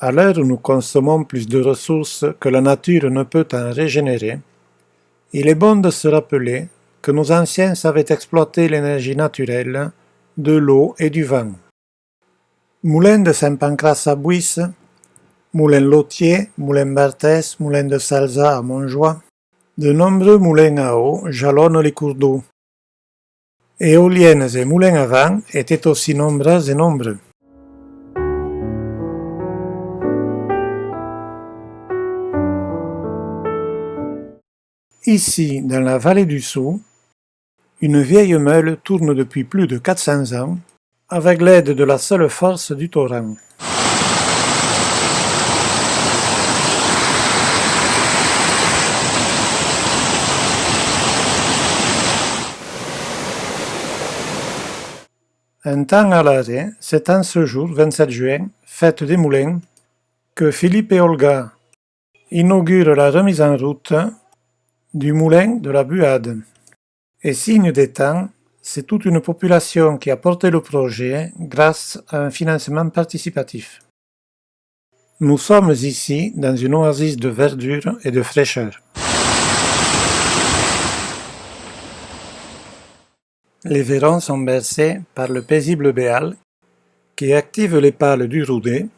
À l'heure où nous consommons plus de ressources que la nature ne peut en régénérer, il est bon de se rappeler que nos anciens savaient exploiter l'énergie naturelle de l'eau et du vent. Moulin de Saint-Pancras à Buisse, Moulin Lothier, Moulin Barthès, Moulin de Salza à Montjoie, de nombreux moulins à eau jalonnent les cours d'eau. Éoliennes et moulins à vent étaient aussi nombreux et nombreux. Ici, dans la vallée du Sou, une vieille meule tourne depuis plus de 400 ans, avec l'aide de la seule force du torrent. Un temps à l'arrêt, c'est en ce jour, 27 juin, fête des moulins, que Philippe et Olga inaugurent la remise en route du moulin de la Buade. Et signe des temps, c'est toute une population qui a porté le projet grâce à un financement participatif. Nous sommes ici dans une oasis de verdure et de fraîcheur. Les vairons sont bercés par le paisible béal qui active les pales du roudet,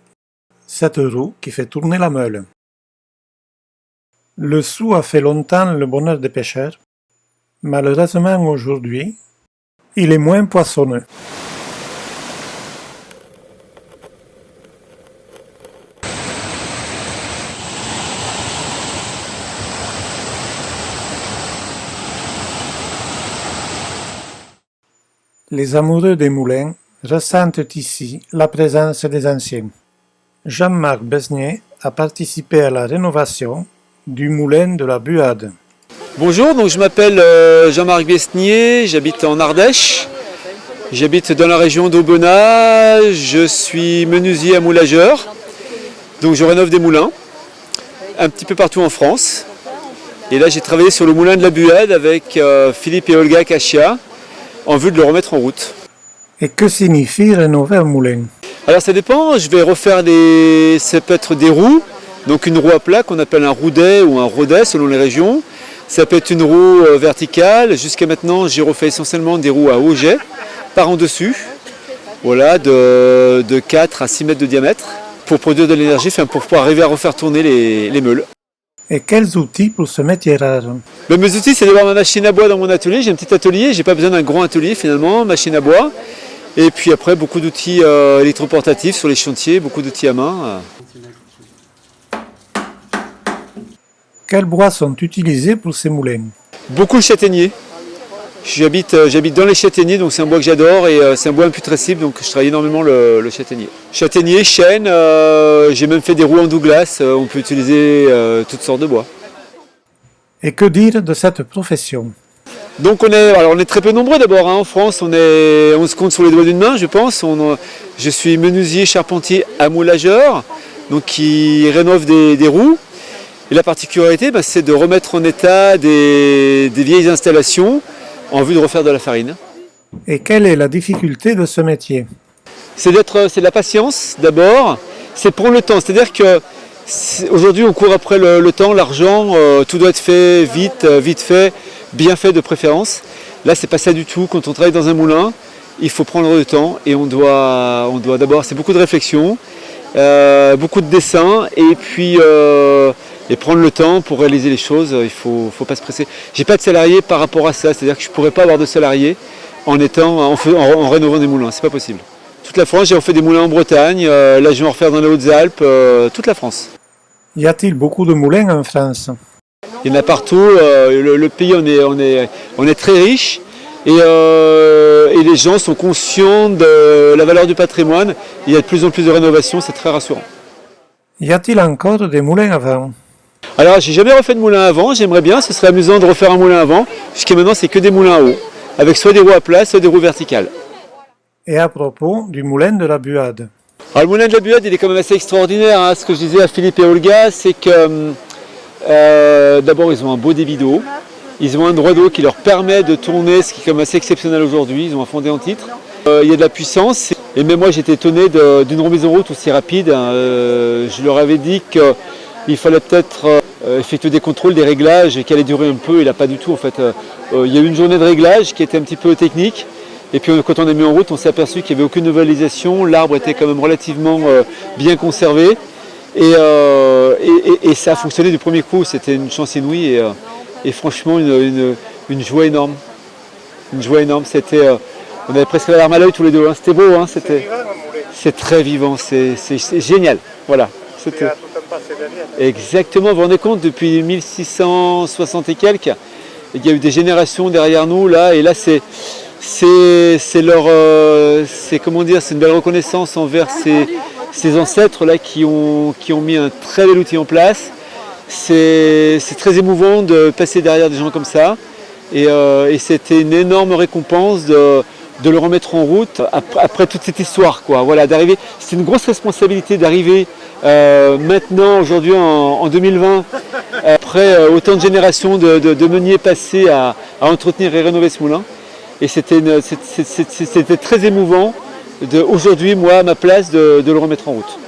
cette roue qui fait tourner la meule. Le Sou a fait longtemps le bonheur des pêcheurs. Malheureusement aujourd'hui, il est moins poissonneux. Les amoureux des moulins ressentent ici la présence des anciens. Jean-Marc Besnier a participé à la rénovation du moulin de la Buade. Bonjour, donc je m'appelle Jean-Marc Besnier, j'habite en Ardèche, j'habite dans la région d'Aubenas, je suis menuisier à moulageur, donc je rénove des moulins un petit peu partout en France. Et là j'ai travaillé sur le moulin de la Buade avec Philippe et Olga Cachia en vue de le remettre en route. Et que signifie rénover un moulin? Alors ça dépend, je vais refaire ça peut être des roues, donc une roue à plat qu'on appelle un roudet ou un rodet selon les régions. Ça peut être une roue verticale. Jusqu'à maintenant, j'ai refait essentiellement des roues à auget par en dessus, voilà, de 4 à 6 mètres de diamètre, pour produire de l'énergie, pour pouvoir arriver à refaire tourner les meules. Et quels outils pour ce métier rare? Mes outils, c'est d'avoir ma machine à bois dans mon atelier. J'ai un petit atelier, j'ai pas besoin d'un gros atelier finalement, machine à bois. Et puis après, beaucoup d'outils électroportatifs sur les chantiers, beaucoup d'outils à main. Quels bois sont utilisés pour ces moulins? Beaucoup le châtaignier. J'habite dans les châtaigniers, donc c'est un bois que j'adore et c'est un bois imputrescible, donc je travaille énormément le châtaignier. Châtaignier, chêne, j'ai même fait des roues en Douglas, on peut utiliser toutes sortes de bois. Et que dire de cette profession? Donc on est très peu nombreux d'abord, en France, on se compte sur les doigts d'une main je pense. Je suis menuisier charpentier à moulageur, donc qui rénove des roues. Et la particularité, c'est de remettre en état des vieilles installations en vue de refaire de la farine. Et quelle est la difficulté de ce métier? C'est de la patience d'abord, c'est prendre le temps. C'est-à-dire qu'aujourd'hui on court après le temps, l'argent, tout doit être fait vite fait, bien fait de préférence. Là c'est pas ça du tout, quand on travaille dans un moulin, il faut prendre le temps et on doit d'abord, c'est beaucoup de réflexion, beaucoup de dessin et puis et prendre le temps pour réaliser les choses, il faut pas se presser. J'ai pas de salarié par rapport à ça, c'est-à-dire que je pourrais pas avoir de salarié en rénovant des moulins, c'est pas possible. Toute la France, j'ai refait des moulins en Bretagne, là je vais en refaire dans les Hautes-Alpes, toute la France. Y a-t-il beaucoup de moulins en France? Il y en a partout, le pays on est très riche et les gens sont conscients de la valeur du patrimoine. Il y a de plus en plus de rénovations, c'est très rassurant. Y a-t-il encore des moulins à vent? Alors j'ai jamais refait de moulin à vent, j'aimerais bien, ce serait amusant de refaire un moulin à vent. Jusqu'à maintenant c'est que des moulins à eau, avec soit des roues à plat, soit des roues verticales. Et à propos du moulin de la Buade? Alors le moulin de la Buade il est quand même assez extraordinaire, Ce que je disais à Philippe et Olga, c'est que d'abord ils ont un beau débit d'eau, ils ont un droit d'eau qui leur permet de tourner, ce qui est quand même assez exceptionnel aujourd'hui, ils ont un fondé en titre. Il y a de la puissance, Et même moi j'étais étonné d'une remise en route aussi rapide. Je leur avais dit qu'il fallait peut-être effectuer des contrôles, des réglages et qu'elle allait durer un peu. Il n'a pas du tout en fait. Il y a eu une journée de réglage qui était un petit peu technique. Et puis quand on a mis en route, on s'est aperçu qu'il n'y avait aucune novelisation. L'arbre était quand même relativement bien conservé. Et ça a fonctionné du premier coup. C'était une chance inouïe et franchement une joie énorme. Une joie énorme. On avait presque la larme à l'œil tous les deux. Hein. C'était beau. Hein. C'est très vivant. C'est génial. Voilà. C'était exactement. Vous vous rendez compte, depuis 1660 et quelques, il y a eu des générations derrière nous là. Et là, c'est une belle reconnaissance envers ces ancêtres là qui ont mis un très bel outil en place. C'est très émouvant de passer derrière des gens comme ça et c'était une énorme récompense de le remettre en route après toute cette histoire quoi. Voilà, d'arriver, c'est une grosse responsabilité d'arriver maintenant aujourd'hui en 2020 après autant de générations de meuniers passés à entretenir et rénover ce moulin. Et c'était très émouvant aujourd'hui, moi, à ma place, de le remettre en route.